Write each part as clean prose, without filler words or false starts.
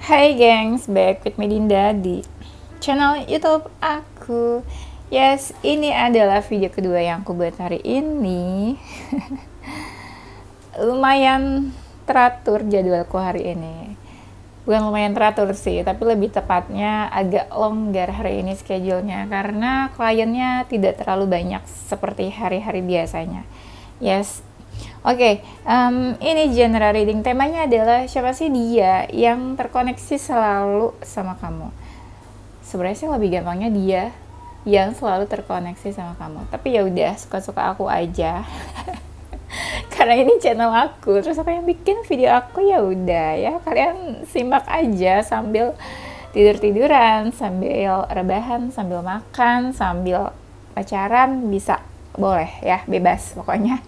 Hai gengs, back with Medinda di channel YouTube aku. Yes, ini adalah video kedua yang aku buat hari ini. Lumayan teratur jadwalku hari ini. Bukan lumayan teratur sih, tapi lebih tepatnya agak longgar hari ini schedule-nya karena kliennya tidak terlalu banyak seperti hari-hari biasanya. Yes, oke, ini general reading. Temanya adalah siapa sih dia yang terkoneksi selalu sama kamu. Sebenarnya sih lebih gampangnya dia yang selalu terkoneksi sama kamu. Tapi ya udah, suka-suka aku aja. Karena ini channel aku, terus aku yang bikin video aku, ya udah ya kalian simak aja sambil tidur-tiduran, sambil rebahan, sambil makan, sambil pacaran, bisa, boleh ya, bebas pokoknya.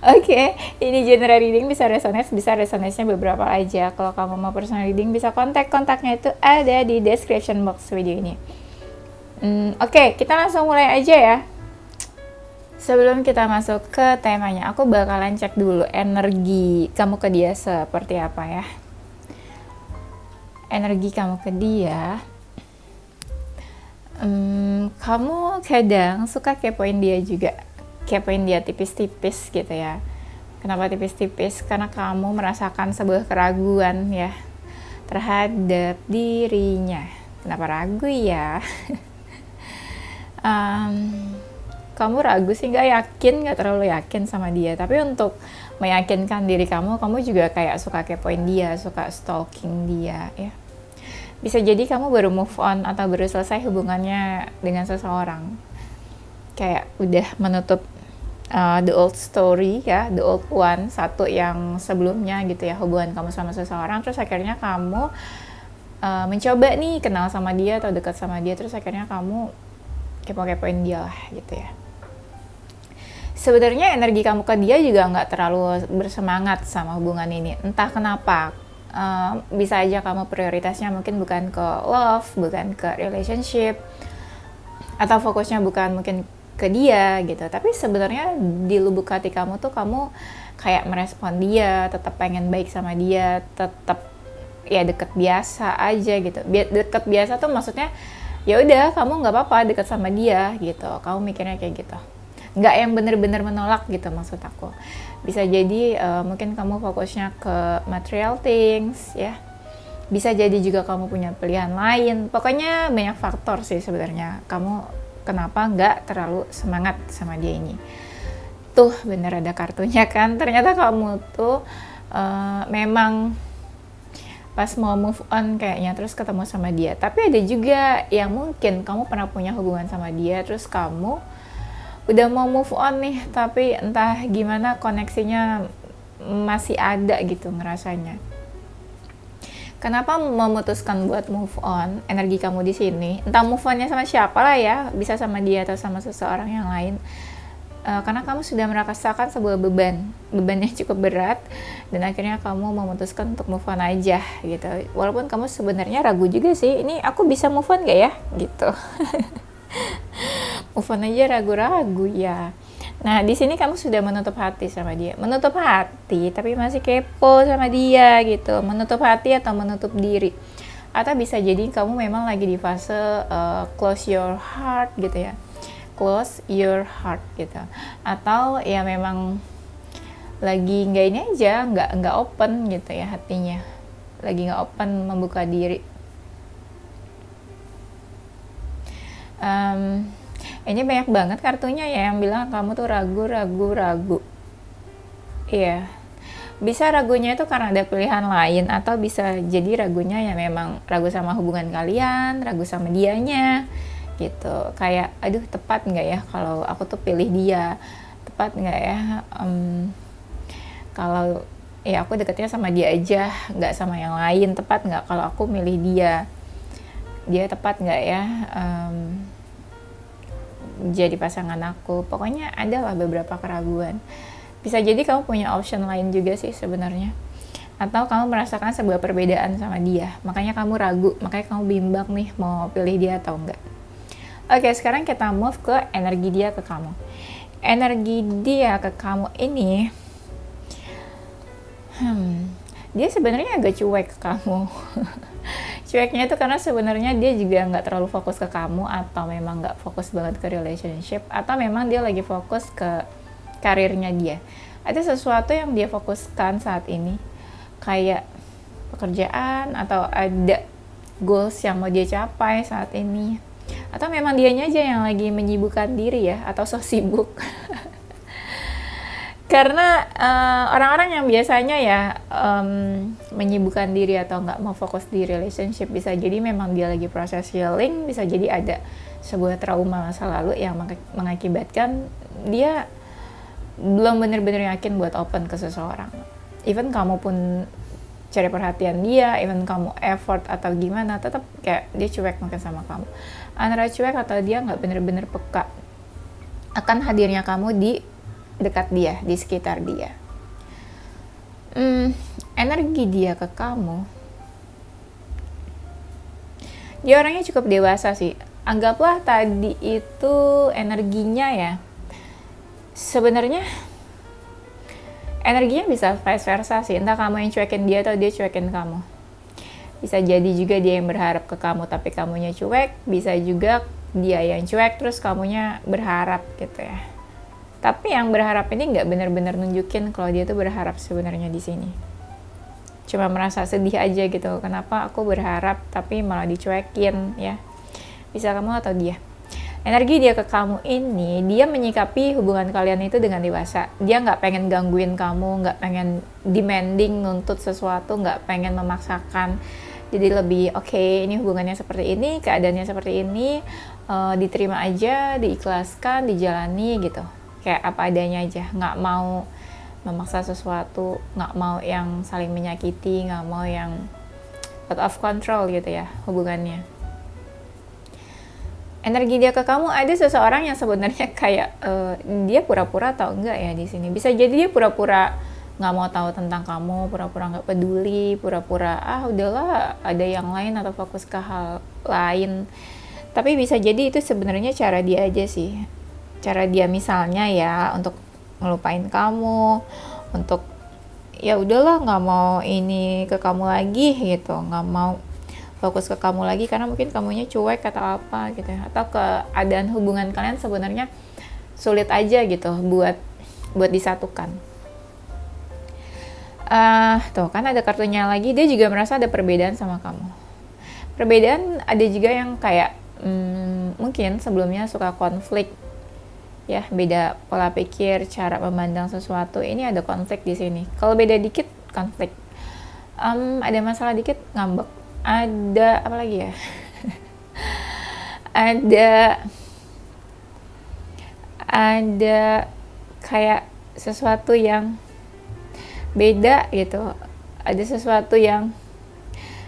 Oke, ini general reading, bisa resonance-nya beberapa aja. Kalau kamu mau personal reading, bisa kontaknya itu ada di description box video ini. Oke, kita langsung mulai aja ya. Sebelum kita masuk ke temanya, aku bakalan cek dulu energi kamu ke dia seperti apa ya. Energi kamu ke dia, kamu kadang suka kepoin dia juga. Kepoin dia tipis-tipis gitu ya. Kenapa tipis-tipis? Karena kamu merasakan sebuah keraguan ya terhadap dirinya. Kenapa ragu ya? Kamu ragu sih, nggak terlalu yakin sama dia. Tapi untuk meyakinkan diri kamu juga kayak suka kepoin dia, suka stalking dia ya. Bisa jadi kamu baru move on atau baru selesai hubungannya dengan seseorang. Kayak udah menutup the old story ya, the old one, satu yang sebelumnya gitu ya, hubungan kamu sama seseorang. Terus akhirnya kamu mencoba nih kenal sama dia atau dekat sama dia, terus akhirnya kamu kepo-kepoin dia lah gitu ya. Sebenarnya energi kamu ke dia juga nggak terlalu bersemangat sama hubungan ini, entah kenapa. Bisa aja kamu prioritasnya mungkin bukan ke love, bukan ke relationship, atau fokusnya bukan mungkin ke dia gitu. Tapi sebenarnya di lubuk hati kamu tuh kamu kayak merespon dia, tetap pengen baik sama dia, tetap ya deket biasa aja gitu. Deket biasa tuh maksudnya ya udah kamu nggak apa-apa deket sama dia gitu. Kamu mikirnya kayak gitu. Nggak yang bener-bener menolak gitu maksud aku. Bisa jadi mungkin kamu fokusnya ke material things ya. Bisa jadi juga kamu punya pilihan lain. Pokoknya banyak faktor sih sebenarnya. Kamu kenapa nggak terlalu semangat sama dia ini. Tuh bener ada kartunya kan. Ternyata kamu tuh memang pas mau move on kayaknya terus ketemu sama dia. Tapi ada juga yang mungkin kamu pernah punya hubungan sama dia, terus kamu udah mau move on nih, tapi entah gimana koneksinya masih ada gitu ngerasanya. Kenapa memutuskan buat move on? Energi kamu di sini, entah move onnya sama siapa lah ya, bisa sama dia atau sama seseorang yang lain. Karena kamu sudah merasakan sebuah bebannya cukup berat, dan akhirnya kamu memutuskan untuk move on aja gitu. Walaupun kamu sebenarnya ragu juga sih, ini aku bisa move on gak ya? Gitu. Move on aja ragu-ragu ya. Nah, di sini kamu sudah menutup hati sama dia. Menutup hati, tapi masih kepo sama dia gitu. Menutup hati atau menutup diri. Atau bisa jadi kamu memang lagi di fase close your heart gitu ya. Close your heart gitu. Atau ya memang lagi nggak ini aja, nggak open gitu ya hatinya. Lagi nggak open membuka diri. Ini banyak banget kartunya ya yang bilang kamu tuh ragu. Iya. Bisa ragunya itu karena ada pilihan lain, atau bisa jadi ragunya ya memang ragu sama hubungan kalian, ragu sama dianya gitu. Kayak aduh tepat nggak ya kalau aku tuh pilih dia, tepat nggak ya kalau ya aku deketnya sama dia aja, nggak sama yang lain, tepat nggak kalau aku milih dia tepat nggak ya jadi pasangan aku. Pokoknya adalah beberapa keraguan. Bisa jadi kamu punya option lain juga sih sebenarnya, atau kamu merasakan sebuah perbedaan sama dia, makanya kamu ragu, makanya kamu bimbang nih mau pilih dia atau enggak. Oke, sekarang kita move ke energi dia ke kamu. Energi dia ke kamu ini dia sebenarnya agak cuek ke kamu. Cueknya itu karena sebenarnya dia juga nggak terlalu fokus ke kamu, atau memang nggak fokus banget ke relationship, atau memang dia lagi fokus ke karirnya dia. Ada sesuatu yang dia fokuskan saat ini, kayak pekerjaan, atau ada goals yang mau dia capai saat ini, atau memang dianya aja yang lagi menyibukkan diri ya, atau so sibuk. Karena orang-orang yang biasanya ya menyibukkan diri atau nggak mau fokus di relationship, bisa jadi memang dia lagi proses healing, bisa jadi ada sebuah trauma masa lalu yang mengakibatkan dia belum benar-benar yakin buat open ke seseorang. Even kamu pun cari perhatian dia, even kamu effort atau gimana, tetap kayak dia cuek mungkin sama kamu. Antara cuek atau dia nggak benar-benar peka akan hadirnya kamu di dekat dia, di sekitar dia. Energi dia ke kamu, dia orangnya cukup dewasa sih. Anggaplah tadi itu energinya ya, sebenarnya energinya bisa vice versa sih. Entah kamu yang cuekin dia atau dia cuekin kamu. Bisa jadi juga dia yang berharap ke kamu tapi kamunya cuek. Bisa juga dia yang cuek terus kamunya berharap gitu ya. Tapi yang berharap ini nggak benar-benar nunjukin kalau dia tuh berharap sebenarnya di sini. Cuma merasa sedih aja gitu. Kenapa aku berharap tapi malah dicuekin ya. Bisa kamu atau dia. Energi dia ke kamu ini, dia menyikapi hubungan kalian itu dengan dewasa. Dia nggak pengen gangguin kamu, nggak pengen demanding, nuntut sesuatu, nggak pengen memaksakan. Jadi lebih oke, ini hubungannya seperti ini, keadaannya seperti ini, diterima aja, diikhlaskan, dijalani gitu. Kayak apa adanya aja, nggak mau memaksa sesuatu, nggak mau yang saling menyakiti, nggak mau yang out of control gitu ya hubungannya. Energi dia ke kamu, ada seseorang yang sebenarnya kayak dia pura-pura atau enggak ya di sini. Bisa jadi dia pura-pura nggak mau tahu tentang kamu, pura-pura nggak peduli, pura-pura udahlah ada yang lain atau fokus ke hal lain. Tapi bisa jadi itu sebenarnya cara dia aja sih. Cara dia misalnya ya untuk ngelupain kamu, untuk ya udahlah nggak mau ini ke kamu lagi gitu, nggak mau fokus ke kamu lagi karena mungkin kamunya cuek atau apa gitu ya, atau keadaan hubungan kalian sebenarnya sulit aja gitu buat disatukan. Tuh kan ada kartunya lagi, dia juga merasa ada perbedaan sama kamu. Perbedaan ada juga yang kayak mungkin sebelumnya suka konflik ya, beda pola pikir, cara memandang sesuatu. Ini ada konflik di sini. Kalau beda dikit konflik, ada masalah dikit ngambek, ada apa lagi ya? ada kayak sesuatu yang beda gitu, ada sesuatu yang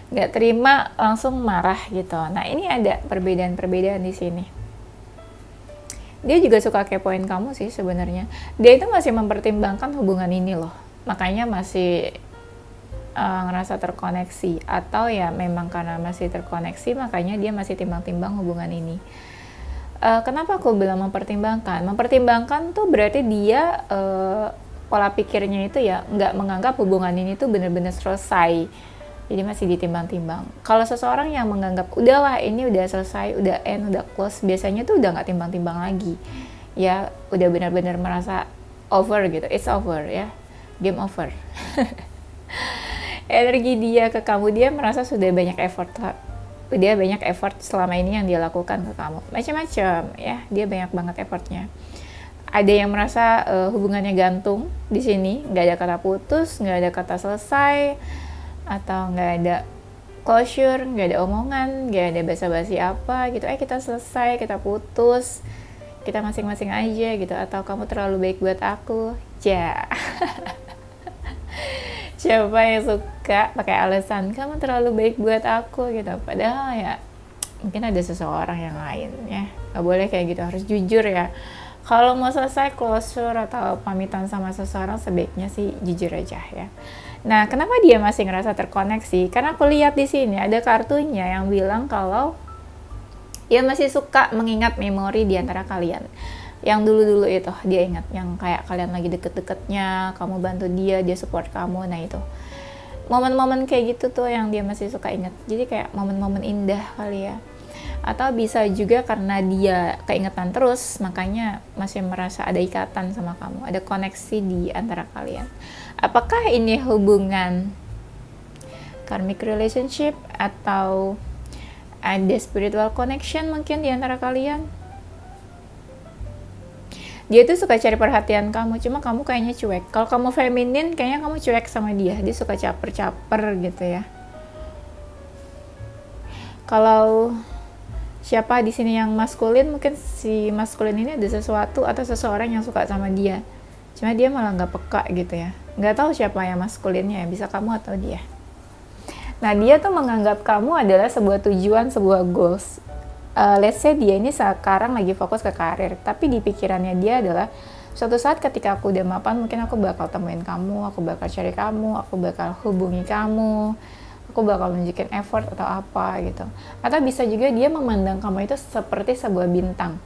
nggak terima langsung marah gitu. Nah ini ada perbedaan di sini. Dia juga suka kepoin kamu sih sebenarnya. Dia itu masih mempertimbangkan hubungan ini loh. Makanya masih ngerasa terkoneksi. Atau ya memang karena masih terkoneksi, makanya dia masih timbang-timbang hubungan ini. Kenapa aku bilang mempertimbangkan? Mempertimbangkan tuh berarti dia pola pikirnya itu ya nggak menganggap hubungan ini tuh benar-benar selesai. Jadi masih ditimbang-timbang. Kalau seseorang yang menganggap udahlah ini udah selesai, udah end, udah close, biasanya tuh udah nggak timbang-timbang lagi. Ya udah benar-benar merasa over gitu, it's over ya, game over. Energi dia ke kamu, dia merasa sudah banyak effort selama ini yang dia lakukan ke kamu. Macam-macam ya, dia banyak banget effortnya. Ada yang merasa hubungannya gantung di sini, nggak ada kata putus, nggak ada kata selesai, atau nggak ada closure, nggak ada omongan, nggak ada basa-basi apa gitu, kita selesai, kita putus, kita masing-masing aja gitu, atau kamu terlalu baik buat aku, ya. Siapa yang suka pakai alasan kamu terlalu baik buat aku gitu, padahal ya mungkin ada seseorang yang lain ya, nggak boleh kayak gitu, harus jujur ya. Kalau mau selesai closure atau pamitan sama seseorang, sebaiknya sih jujur aja ya. Nah, kenapa dia masih ngerasa terkoneksi? Karena aku lihat di sini ada kartunya yang bilang kalau dia masih suka mengingat memori di antara kalian. Yang dulu-dulu itu dia ingat, yang kayak kalian lagi deket-deketnya, kamu bantu dia, dia support kamu, nah itu. momen-momen kayak gitu tuh yang dia masih suka ingat. Jadi kayak momen-momen indah kali ya. Atau bisa juga karena dia keingetan terus, makanya masih merasa ada ikatan sama kamu, ada koneksi di antara kalian. Apakah ini hubungan karmic relationship atau ada spiritual connection mungkin di antara kalian? Dia tuh suka cari perhatian kamu, cuma kamu kayaknya cuek. Kalau kamu feminin, kayaknya kamu cuek sama dia. Dia suka caper-caper gitu ya. Kalau siapa di sini yang maskulin, mungkin si maskulin ini ada sesuatu atau seseorang yang suka sama dia. Cuma dia malah nggak peka gitu ya. Nggak tahu siapa yang maskulinnya ya, bisa kamu atau dia. Nah, dia tuh menganggap kamu adalah sebuah tujuan, sebuah goals. Let's say dia ini sekarang lagi fokus ke karir, tapi di pikirannya dia adalah suatu saat ketika aku udah mapan, mungkin aku bakal temuin kamu, aku bakal cari kamu, aku bakal hubungi kamu, aku bakal nunjukin effort atau apa gitu. Atau bisa juga dia memandang kamu itu seperti sebuah bintang.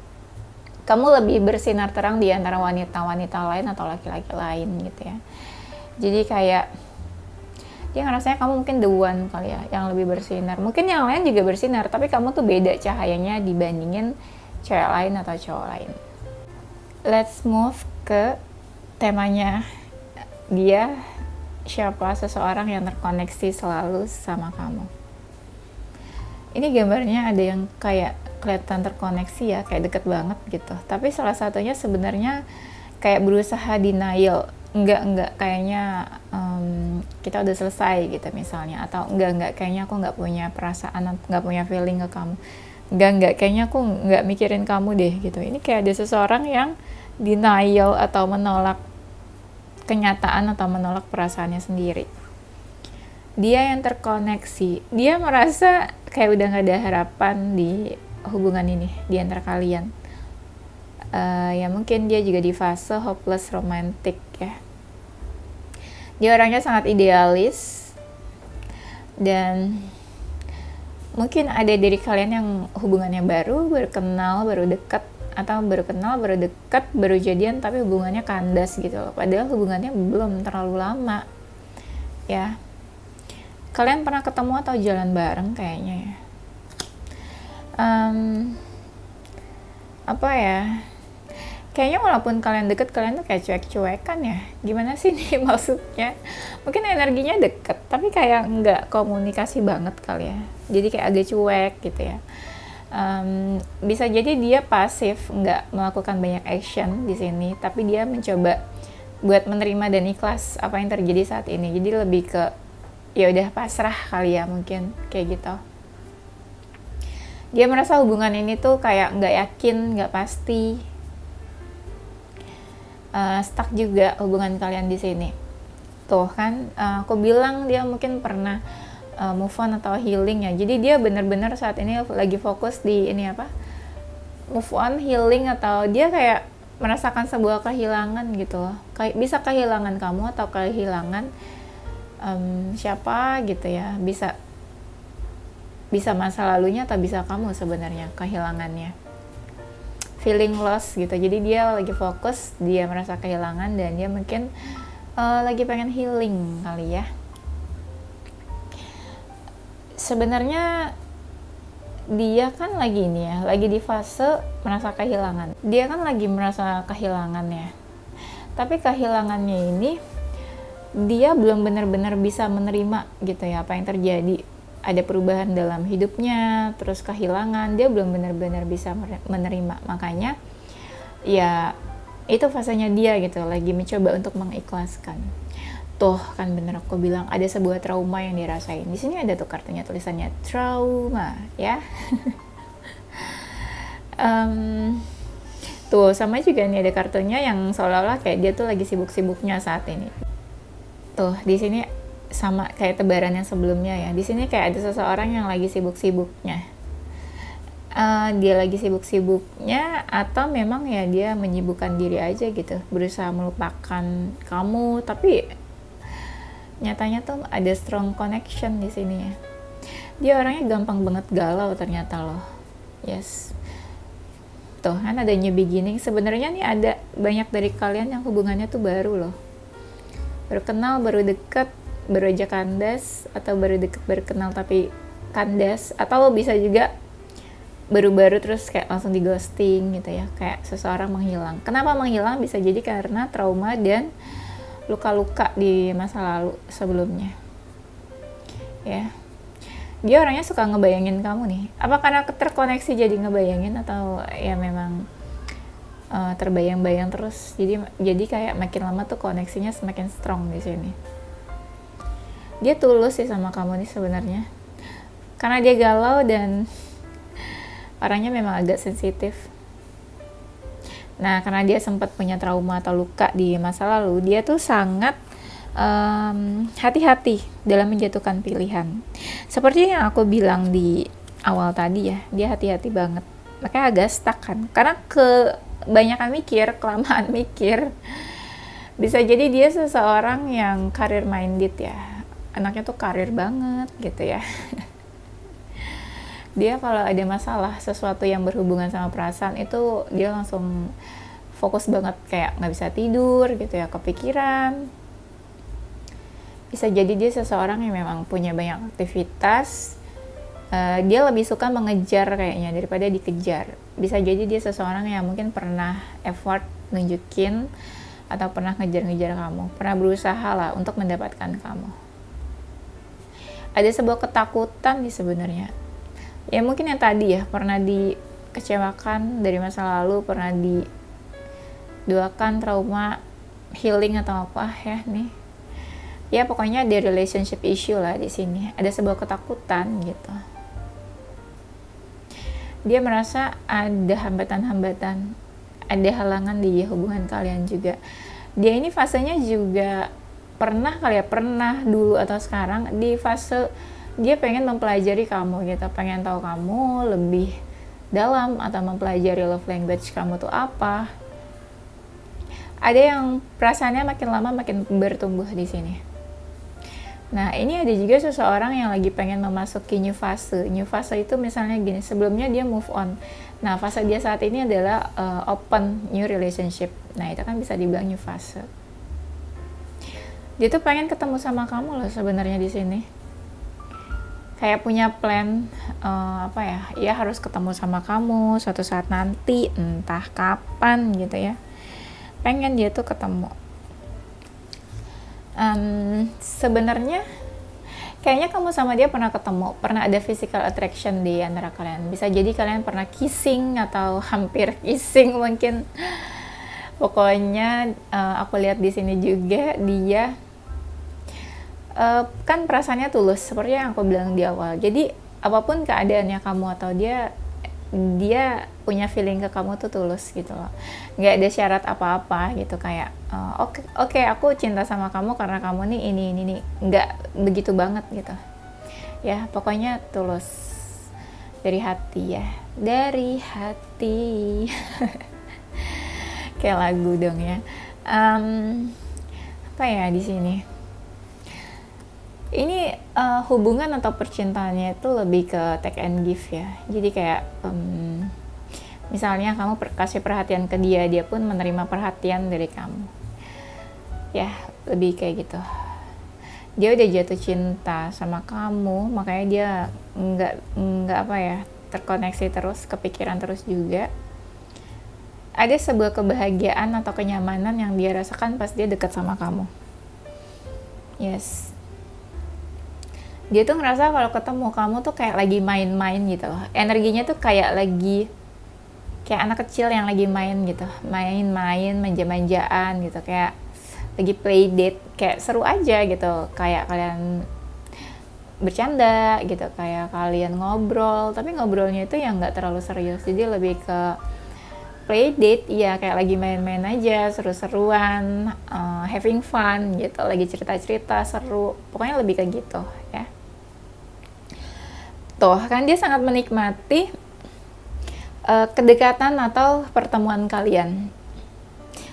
Kamu lebih bersinar terang di antara wanita-wanita lain atau laki-laki lain gitu ya. Jadi kayak dia ngerasanya kamu mungkin the one kali ya, yang lebih bersinar. Mungkin yang lain juga bersinar, tapi kamu tuh beda cahayanya dibandingin cewek lain atau cowok lain. Let's move ke temanya. Dia siapa? Seseorang yang terkoneksi selalu sama kamu. Ini gambarnya ada yang kayak kelihatan terkoneksi ya, kayak deket banget gitu. Tapi salah satunya sebenarnya kayak berusaha denial. Enggak, kayaknya kita udah selesai gitu misalnya, atau enggak, kayaknya aku nggak punya perasaan, nggak punya feeling ke kamu, enggak, kayaknya aku nggak mikirin kamu deh gitu. Ini kayak ada seseorang yang denial atau menolak kenyataan atau menolak perasaannya sendiri. Dia yang terkoneksi, dia merasa kayak udah nggak ada harapan di hubungan ini di antara kalian. Ya mungkin dia juga di fase hopeless romantic ya. Dia orangnya sangat idealis, dan mungkin ada dari kalian yang hubungannya baru kenal, baru dekat, atau baru kenal, baru dekat, baru jadian, tapi hubungannya kandas gitu loh. Padahal hubungannya belum terlalu lama ya. Kalian pernah ketemu atau jalan bareng kayaknya ya. Apa ya, kayaknya walaupun kalian deket, kalian tuh kayak cuek-cuekan ya. Gimana sih nih maksudnya? Mungkin energinya deket, tapi kayak nggak komunikasi banget kali ya. Jadi kayak agak cuek gitu ya. Bisa jadi dia pasif, nggak melakukan banyak action di sini, tapi dia mencoba buat menerima dan ikhlas apa yang terjadi saat ini. Jadi lebih ke ya udah pasrah kali ya, mungkin kayak gitu. Dia merasa hubungan ini tuh kayak nggak yakin, nggak pasti. Stuck juga hubungan kalian di sini. Tuh kan, aku bilang dia mungkin pernah move on atau healing ya. Jadi dia benar-benar saat ini lagi fokus di ini apa? Move on, healing, atau dia kayak merasakan sebuah kehilangan gitu loh. Bisa kehilangan kamu atau kehilangan siapa gitu ya. Bisa masa lalunya atau bisa kamu sebenarnya kehilangannya. Feeling loss gitu. Jadi dia lagi fokus, dia merasa kehilangan, dan dia mungkin lagi pengen healing kali ya. Sebenarnya dia kan lagi ini ya, lagi di fase merasa kehilangan. Dia kan lagi merasa kehilangan ya. Tapi kehilangannya ini dia belum benar-benar bisa menerima gitu ya apa yang terjadi. Ada perubahan dalam hidupnya, terus kehilangan, dia belum benar-benar bisa menerima. Makanya ya itu fasenya dia gitu, lagi mencoba untuk mengikhlaskan. Tuh kan bener aku bilang ada sebuah trauma yang dirasain. Di sini ada tuh kartunya, tulisannya trauma ya. Tuh sama juga nih ada kartunya yang seolah-olah kayak dia tuh lagi sibuk-sibuknya saat ini. Tuh di sini sama kayak tebaran yang sebelumnya ya. Di sini kayak ada seseorang yang lagi sibuk-sibuknya. Dia lagi sibuk-sibuknya, atau memang ya dia menyibukkan diri aja gitu, berusaha melupakan kamu, tapi nyatanya tuh ada strong connection di sini ya. Dia orangnya gampang banget galau ternyata loh. Yes. Tuh kan ada new beginning. Sebenarnya nih ada banyak dari kalian yang hubungannya tuh baru loh. Baru kenal, baru deket, baru aja kandas, atau baru deket baru kenal tapi kandas, atau bisa juga baru-baru terus kayak langsung di ghosting gitu ya, kayak seseorang menghilang. Kenapa menghilang? Bisa jadi karena trauma dan luka-luka di masa lalu sebelumnya ya. Dia orangnya suka ngebayangin kamu nih, apa karena terkoneksi jadi ngebayangin, atau ya memang terbayang-bayang terus, jadi kayak makin lama tuh koneksinya semakin strong di sini. Dia tulus sih sama kamu nih sebenarnya, karena dia galau dan orangnya memang agak sensitif. Nah, karena dia sempat punya trauma atau luka di masa lalu, dia tuh sangat hati-hati dalam menjatuhkan pilihan. Seperti yang aku bilang di awal tadi ya, dia hati-hati banget, makanya agak stuck kan, karena kebanyakan mikir, kelamaan mikir. Bisa jadi dia seseorang yang career minded ya, anaknya tuh karir banget gitu ya. Dia kalau ada masalah, sesuatu yang berhubungan sama perasaan itu dia langsung fokus banget, kayak nggak bisa tidur gitu ya, kepikiran. Bisa jadi dia seseorang yang memang punya banyak aktivitas, dia lebih suka mengejar kayaknya daripada dikejar. Bisa jadi dia seseorang yang mungkin pernah effort nunjukin atau pernah ngejar-ngejar kamu, pernah berusaha lah untuk mendapatkan kamu. Ada sebuah ketakutan nih sebenarnya. Ya mungkin yang tadi ya, pernah dikecewakan dari masa lalu, pernah didoakan trauma healing atau apa ya nih. Ya pokoknya ada relationship issue lah di sini. Ada sebuah ketakutan gitu. Dia merasa ada hambatan-hambatan, ada halangan di hubungan kalian juga. Dia ini fasenya juga pernah dulu atau sekarang di fase dia pengen mempelajari kamu gitu, pengen tahu kamu lebih dalam atau mempelajari love language kamu tuh apa. Ada yang perasaannya makin lama makin bertumbuh di sini. Nah, ini ada juga seseorang yang lagi pengen memasuki new fase. New fase itu misalnya gini, sebelumnya dia move on. Nah, fase dia saat ini adalah open new relationship. Nah, itu kan bisa dibilang new fase. Dia tuh pengen ketemu sama kamu loh sebenarnya di sini. Kayak punya plan ya harus ketemu sama kamu suatu saat nanti, entah kapan gitu ya. Pengen dia tuh ketemu. Sebenarnya kayaknya kamu sama dia pernah ketemu, pernah ada physical attraction di antara kalian. Bisa jadi kalian pernah kissing atau hampir kissing mungkin. Pokoknya aku lihat di sini juga dia kan perasaannya tulus seperti yang aku bilang di awal. Jadi apapun keadaannya kamu atau dia punya feeling ke kamu tuh tulus gitu loh, nggak ada syarat apa-apa gitu, kayak oke, aku cinta sama kamu karena kamu nih ini, nggak begitu banget gitu ya, pokoknya tulus dari hati ya, dari hati. Kayak lagu dong ya. Apa ya di sini ini hubungan atau percintaannya itu lebih ke take and give ya. Jadi kayak misalnya kamu kasih perhatian ke dia, dia pun menerima perhatian dari kamu. Ya, lebih kayak gitu. Dia udah jatuh cinta sama kamu, makanya dia nggak terkoneksi terus, kepikiran terus juga. Ada sebuah kebahagiaan atau kenyamanan yang dia rasakan pas dia dekat sama kamu. Yes. Dia tuh ngerasa kalau ketemu kamu tuh kayak lagi main-main gitu loh. Energinya tuh kayak anak kecil yang lagi main gitu. Main-main, manja-manjaan gitu. Kayak lagi play date. Kayak seru aja gitu. Kayak kalian bercanda gitu. Kayak kalian ngobrol. Tapi ngobrolnya itu yang gak terlalu serius. Jadi lebih ke play date. Ya kayak lagi main-main aja. Seru-seruan. Having fun gitu. Lagi cerita-cerita seru. Pokoknya lebih kayak gitu ya. Tuh kan dia sangat menikmati kedekatan atau pertemuan kalian.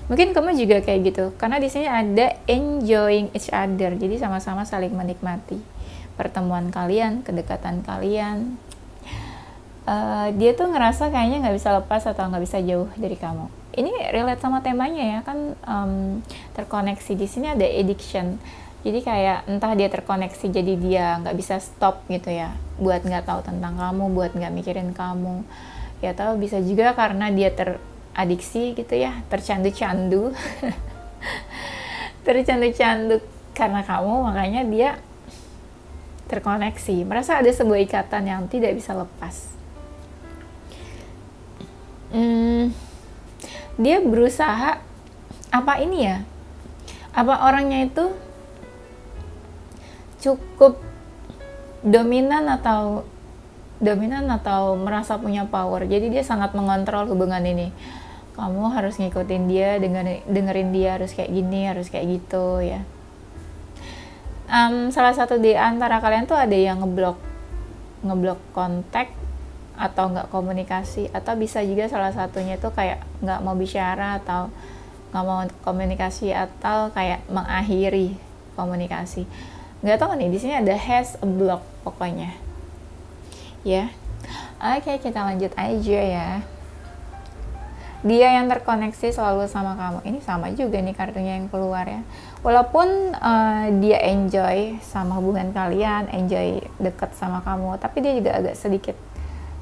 Mungkin kamu juga kayak gitu, karena di sini ada enjoying each other, jadi sama-sama saling menikmati pertemuan kalian, kedekatan kalian. Dia tuh ngerasa kayaknya nggak bisa lepas atau nggak bisa jauh dari kamu. Ini relate sama temanya ya kan, terkoneksi di sini ada addiction. Jadi kayak entah dia terkoneksi jadi dia nggak bisa stop gitu ya, buat nggak tahu tentang kamu, buat nggak mikirin kamu. Ya tahu bisa juga karena dia teradiksi gitu ya, tercandu-candu, tercandu-candu karena kamu, makanya dia terkoneksi, merasa ada sebuah ikatan yang tidak bisa lepas. Dia berusaha apa ini ya? Apa orangnya itu cukup dominan atau merasa punya power. Jadi dia sangat mengontrol hubungan ini. Kamu harus ngikutin dia, dengerin dia, harus kayak gini, harus kayak gitu ya. Salah satu di antara kalian tuh ada yang ngeblok kontak atau nggak komunikasi, atau bisa juga salah satunya itu kayak nggak mau bicara atau nggak mau komunikasi, atau kayak mengakhiri komunikasi. Nggak tahu nih, di sini ada has a block pokoknya ya. Oke, kita lanjut aja ya. Dia yang terkoneksi selalu sama kamu, ini sama juga nih kartunya yang keluar ya. Walaupun dia enjoy sama hubungan kalian, enjoy deket sama kamu, tapi dia juga agak sedikit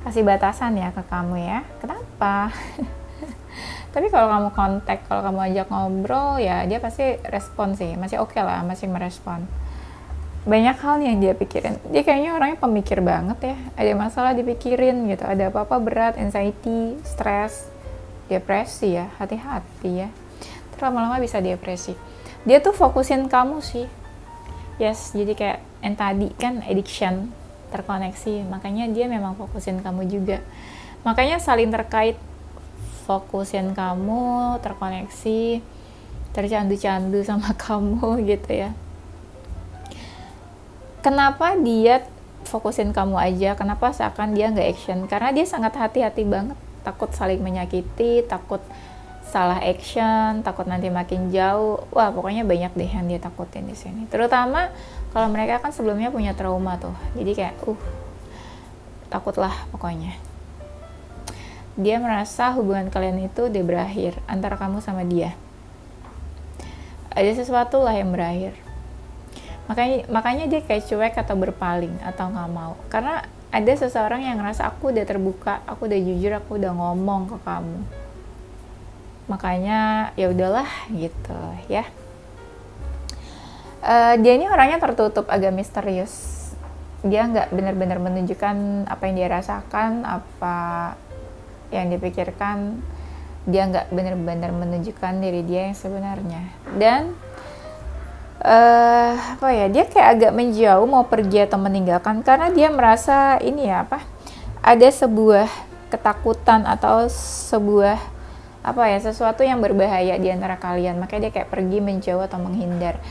kasih batasan ya ke kamu ya. Kenapa? Tapi kalau kamu kontak, kalau kamu ajak ngobrol ya dia pasti respon sih, masih oke lah, masih merespon. Banyak hal yang dia pikirin. Dia kayaknya orangnya pemikir banget ya. Ada masalah dipikirin gitu, ada apa-apa berat, anxiety, stres, depresi ya. Hati-hati ya. Terus lama-lama bisa depresi. Dia tuh fokusin kamu sih. Yes, jadi kayak yang tadi kan addiction, terkoneksi. Makanya dia memang fokusin kamu juga. Makanya saling terkait, fokusin kamu, terkoneksi, tercandu-candu sama kamu gitu ya. Kenapa dia fokusin kamu aja? Kenapa seakan dia nggak action? Karena dia sangat hati-hati banget, takut saling menyakiti, takut salah action, takut nanti makin jauh. Wah, pokoknya banyak deh yang dia takutin di sini. Terutama kalau mereka kan sebelumnya punya trauma tuh. Jadi kayak takutlah pokoknya. Dia merasa hubungan kalian itu udah berakhir antara kamu sama dia. Ada sesuatu lah yang berakhir. Makanya dia kayak cuek atau berpaling atau nggak mau. Karena ada seseorang yang ngerasa aku udah terbuka, aku udah jujur, aku udah ngomong ke kamu. Makanya ya udahlah gitu ya. Dia ini orangnya tertutup, agak misterius. Dia nggak benar-benar menunjukkan apa yang dia rasakan, apa yang dipikirkan. Dia nggak benar-benar menunjukkan diri dia yang sebenarnya. Dan dia kayak agak menjauh, mau pergi atau meninggalkan karena dia merasa ini ya ada sebuah ketakutan atau sebuah sesuatu yang berbahaya di antara kalian. Makanya dia kayak pergi, menjauh atau menghindar.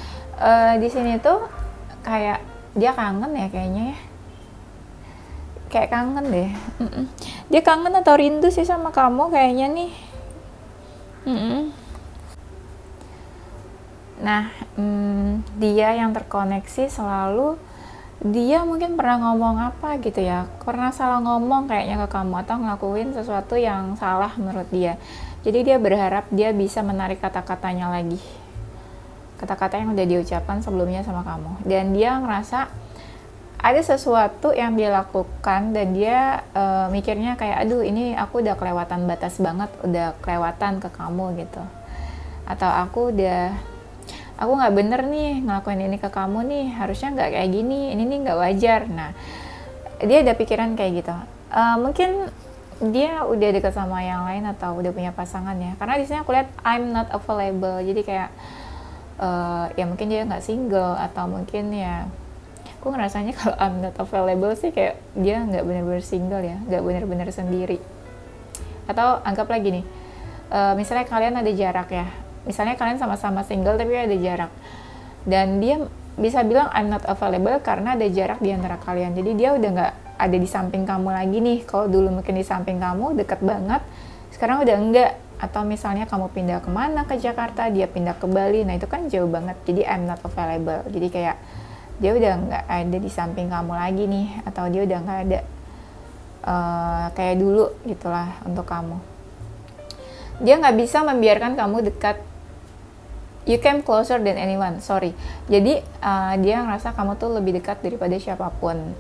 Di sini tuh kayak dia kangen ya kayaknya ya. Kayak kangen deh. Dia kangen atau rindu sih sama kamu kayaknya nih. Nah, dia yang terkoneksi selalu, dia mungkin pernah ngomong apa gitu ya, pernah salah ngomong kayaknya ke kamu atau ngelakuin sesuatu yang salah menurut dia. Jadi dia berharap dia bisa menarik kata-katanya lagi, kata-kata yang udah diucapkan sebelumnya sama kamu. Dan dia ngerasa ada sesuatu yang dia lakukan dan dia mikirnya kayak aduh ini aku udah kelewatan batas banget, udah kelewatan ke kamu gitu, atau aku nggak bener nih ngelakuin ini ke kamu nih, harusnya nggak kayak gini, ini nih nggak wajar. Nah, dia ada pikiran kayak gitu. Mungkin dia udah dekat sama yang lain atau udah punya pasangan ya, karena di sini aku lihat I'm not available. Jadi kayak ya mungkin dia nggak single, atau mungkin ya aku ngerasanya kalau I'm not available sih kayak dia nggak benar-benar single ya, nggak benar-benar sendiri. Atau anggap lagi nih, misalnya kalian ada jarak ya, misalnya kalian sama-sama single tapi ada jarak, dan dia bisa bilang I'm not available karena ada jarak di antara kalian. Jadi dia udah nggak ada di samping kamu lagi nih. Kalau dulu mungkin di samping kamu deket banget, sekarang udah enggak. Atau misalnya kamu pindah kemana, ke Jakarta, dia pindah ke Bali, nah itu kan jauh banget. Jadi I'm not available, jadi kayak dia udah nggak ada di samping kamu lagi nih, atau dia udah nggak ada kayak dulu gitulah untuk kamu. Dia nggak bisa membiarkan kamu dekat You came closer than anyone, sorry. Jadi dia ngerasa kamu tuh lebih dekat daripada siapapun.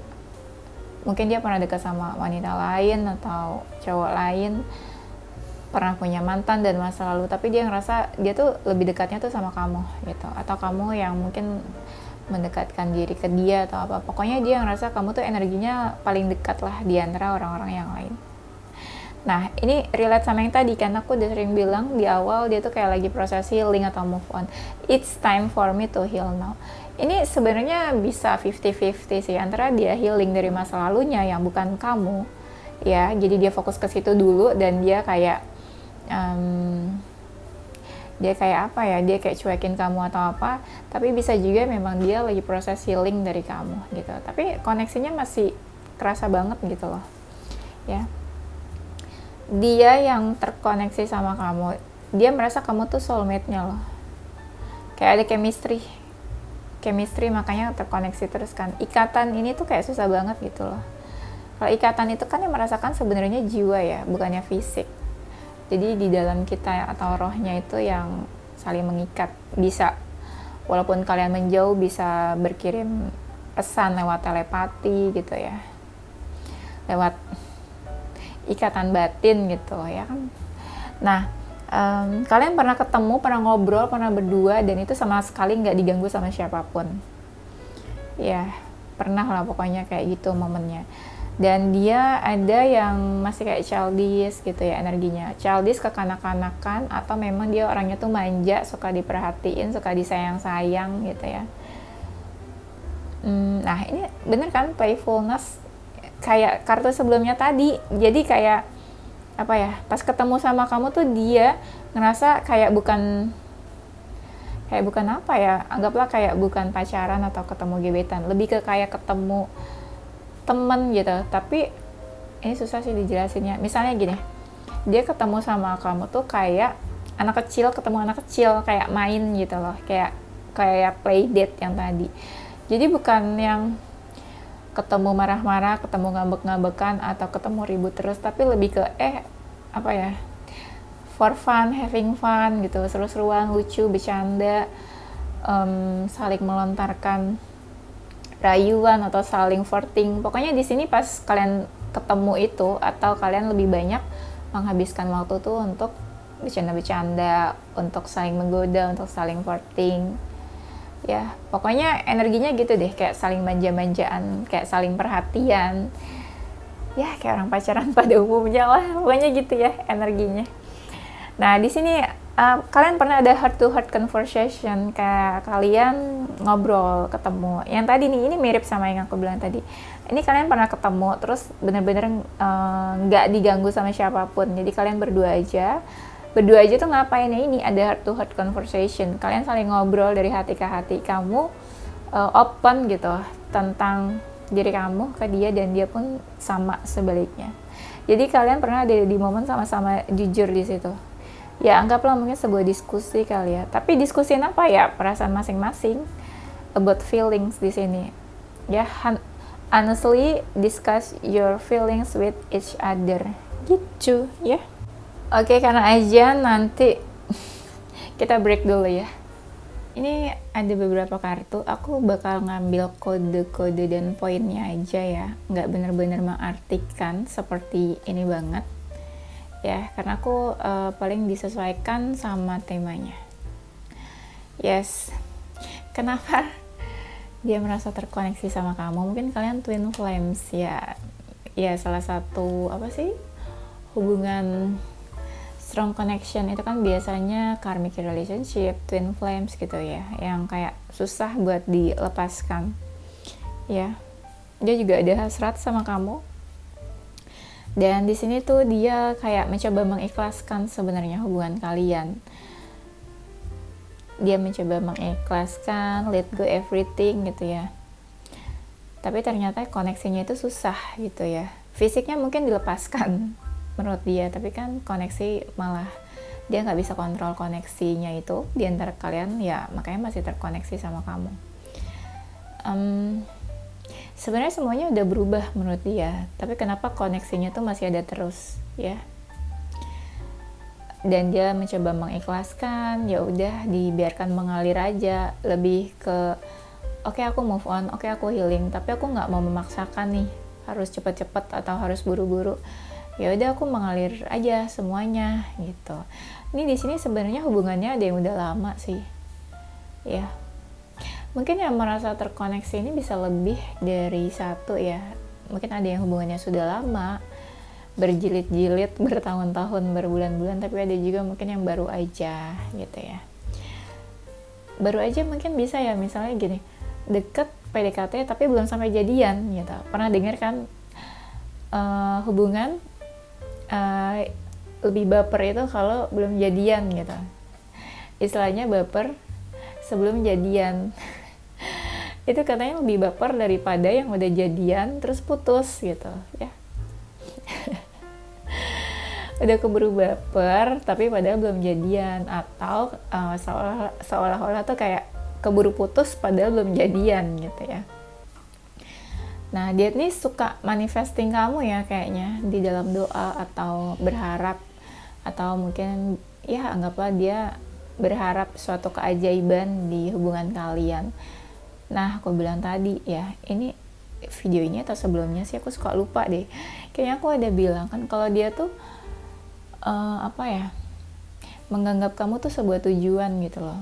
Mungkin dia pernah dekat sama wanita lain atau cowok lain, pernah punya mantan dan masa lalu, tapi dia ngerasa dia tuh lebih dekatnya tuh sama kamu gitu, atau kamu yang mungkin mendekatkan diri ke dia atau apa. Pokoknya dia ngerasa kamu tuh energinya paling dekat lah di antara orang-orang yang lain. Nah, ini relate sama yang tadi, karena aku udah sering bilang di awal dia tuh kayak lagi proses healing atau move on. It's time for me to heal now. Ini sebenarnya bisa 50-50 sih, antara dia healing dari masa lalunya yang bukan kamu, ya, jadi dia fokus ke situ dulu dan dia kayak apa ya, dia kayak cuekin kamu atau apa, tapi bisa juga memang dia lagi proses healing dari kamu gitu, tapi koneksinya masih kerasa banget gitu loh, ya. Dia yang terkoneksi sama kamu, dia merasa kamu tuh soulmate-nya loh, kayak ada chemistry, makanya terkoneksi terus kan. Ikatan ini tuh kayak susah banget gitu loh. Kalau ikatan itu kan yang merasakan sebenarnya jiwa ya, bukannya fisik. Jadi di dalam kita atau rohnya itu yang saling mengikat. Bisa, walaupun kalian menjauh, bisa berkirim pesan lewat telepati gitu ya, lewat ikatan batin gitu ya kan. Nah, kalian pernah ketemu, pernah ngobrol, pernah berdua, dan itu sama sekali nggak diganggu sama siapapun. Ya, pernah lah pokoknya kayak gitu momennya. Dan dia ada yang masih kayak childish gitu ya energinya. Childish, kekanak-kanakan, atau memang dia orangnya tuh manja, suka diperhatiin, suka disayang-sayang gitu ya. Nah, ini bener kan playfulness kayak kartu sebelumnya tadi. Jadi kayak apa ya, pas ketemu sama kamu tuh dia ngerasa kayak bukan apa ya, anggaplah kayak bukan pacaran atau ketemu gebetan, lebih ke kayak ketemu temen gitu. Tapi ini susah sih dijelasinnya. Misalnya gini, dia ketemu sama kamu tuh kayak anak kecil ketemu anak kecil, kayak main gitu loh, kayak play date yang tadi. Jadi bukan yang ketemu marah-marah, ketemu ngambek-ngambekan, atau ketemu ribut terus, tapi lebih ke apa ya, for fun, having fun gitu, seru-seruan, lucu, bercanda, saling melontarkan rayuan atau saling flirting. Pokoknya di sini pas kalian ketemu itu, atau kalian lebih banyak menghabiskan waktu tuh untuk bercanda-bercanda, untuk saling menggoda, untuk saling flirting. Ya, pokoknya energinya gitu deh, kayak saling manja-manjaan, kayak saling perhatian. Ya, kayak orang pacaran pada umumnya lah, pokoknya gitu ya energinya. Nah, di sini kalian pernah ada heart to heart conversation, kayak kalian ngobrol, ketemu. Yang tadi nih, ini mirip sama yang aku bilang tadi. Ini kalian pernah ketemu, terus bener-bener nggak diganggu sama siapapun. Jadi kalian berdua aja tuh ngapain ya, ini ada heart to heart conversation. Kalian saling ngobrol dari hati ke hati. Kamu open gitu tentang diri kamu ke dia, dan dia pun sama sebaliknya. Jadi kalian pernah ada di momen sama-sama jujur di situ. Ya, anggaplah mungkin sebuah diskusi kali ya. Tapi diskusiin apa ya? Perasaan masing-masing, about feelings di sini. Ya, honestly discuss your feelings with each other. Gitu ya. Oke, karena aja nanti kita break dulu ya. Ini ada beberapa kartu, aku bakal ngambil kode-kode dan poinnya aja ya, nggak bener-bener mengartikan seperti ini banget ya, karena aku paling disesuaikan sama temanya. Yes, kenapa dia merasa terkoneksi sama kamu? Mungkin kalian twin flames ya, salah satu apa sih, hubungan strong connection itu kan biasanya karmic relationship, twin flames gitu ya, yang kayak susah buat dilepaskan ya. Dia juga ada hasrat sama kamu, dan di sini tuh dia kayak mencoba mengikhlaskan sebenarnya hubungan kalian. Dia mencoba mengikhlaskan, let go everything gitu ya, tapi ternyata koneksinya itu susah gitu ya. Fisiknya mungkin dilepaskan menurut dia, tapi kan koneksi malah dia nggak bisa kontrol koneksinya itu di antara kalian ya, makanya masih terkoneksi sama kamu. Sebenarnya semuanya udah berubah menurut dia, tapi kenapa koneksinya tuh masih ada terus ya. dan dia mencoba mengikhlaskan, ya udah dibiarkan mengalir aja, lebih ke oke, aku move on, oke, aku healing, tapi aku nggak mau memaksakan nih harus cepet-cepet atau harus buru-buru. Ya udah, aku mengalir aja semuanya gitu. Ini di sini sebenarnya hubungannya ada yang udah lama sih, ya. Mungkin yang merasa terkoneksi ini bisa lebih dari satu ya. Mungkin ada yang hubungannya sudah lama, berjilid-jilid, bertahun-tahun, berbulan-bulan, tapi ada juga mungkin yang baru aja gitu ya. Baru aja mungkin bisa ya, misalnya gini, deket PDKT tapi belum sampai jadian gitu. Pernah dengar kan hubungan lebih baper itu kalau belum jadian gitu. Istilahnya baper sebelum jadian. Itu katanya lebih baper daripada yang udah jadian terus putus gitu ya. Udah keburu baper tapi padahal belum jadian, atau seolah-olah tuh kayak keburu putus padahal belum jadian gitu ya. Nah, dia nih suka manifesting kamu ya kayaknya di dalam doa atau berharap, atau mungkin ya anggaplah dia berharap suatu keajaiban di hubungan kalian. Nah, aku bilang tadi ya, ini video ini atau sebelumnya sih aku suka lupa deh. Kayaknya aku ada bilang kan kalau dia tuh menganggap kamu tuh sebuah tujuan gitu loh.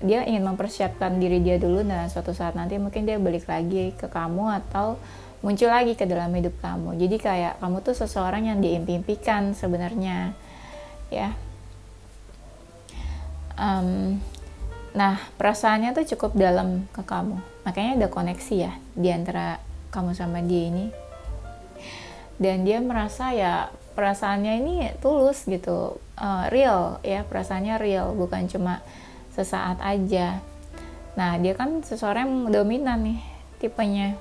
Dia ingin mempersiapkan diri dia dulu, nah suatu saat nanti mungkin dia balik lagi ke kamu atau muncul lagi ke dalam hidup kamu. Jadi kayak kamu tuh seseorang yang diimpikan sebenarnya ya. Nah, perasaannya tuh cukup dalam ke kamu, makanya ada koneksi ya di antara kamu sama dia ini. Dan dia merasa ya perasaannya ini tulus gitu, real ya, perasaannya real, bukan cuma sesaat aja. Nah, dia kan seseorang yang dominan nih tipenya.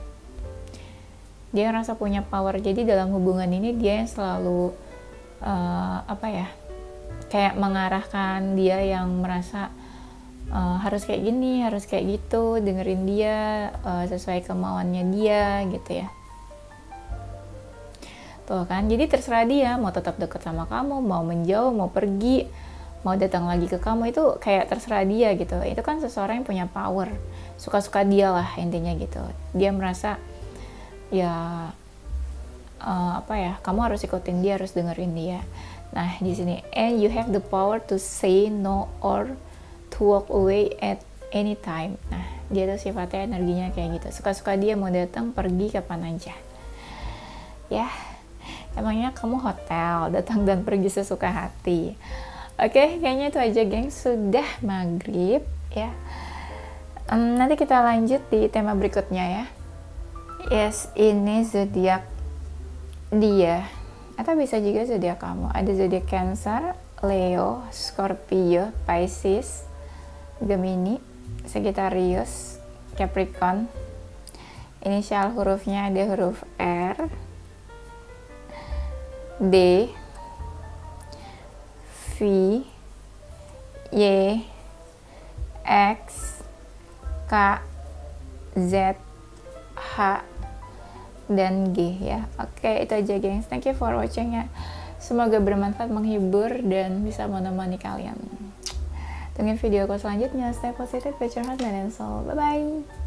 Dia ngerasa punya power, jadi dalam hubungan ini dia yang selalu kayak mengarahkan dia yang merasa harus kayak gini, harus kayak gitu, dengerin dia sesuai kemauannya dia gitu ya. Tuh kan, jadi terserah dia mau tetap deket sama kamu, mau menjauh, mau pergi, mau datang lagi ke kamu, itu kayak terserah dia gitu. Itu kan seseorang yang punya power, suka-suka dia lah intinya gitu. Dia merasa ya kamu harus ikutin dia, harus dengerin dia. Nah, di sini, and you have the power to say no or to walk away at any time. Nah, dia tuh sifatnya energinya kayak gitu, suka-suka dia, mau datang pergi kapan aja ya. Emangnya kamu hotel, datang dan pergi sesuka hati. Oke, kayaknya itu aja geng, sudah maghrib ya. Nanti kita lanjut di tema berikutnya ya. Yes, ini zodiak dia, atau bisa juga zodiak kamu. Ada zodiak Cancer, Leo, Scorpio, Pisces, Gemini, Sagittarius, Capricorn. Inisial hurufnya ada huruf R, D, V, Y, X, K, Z, H, dan G ya. Oke, itu aja gengs. Thank you for watching ya. Semoga bermanfaat, menghibur, dan bisa menemani kalian. Tungguin video aku selanjutnya. Stay positive, put your heart and soul. Bye-bye.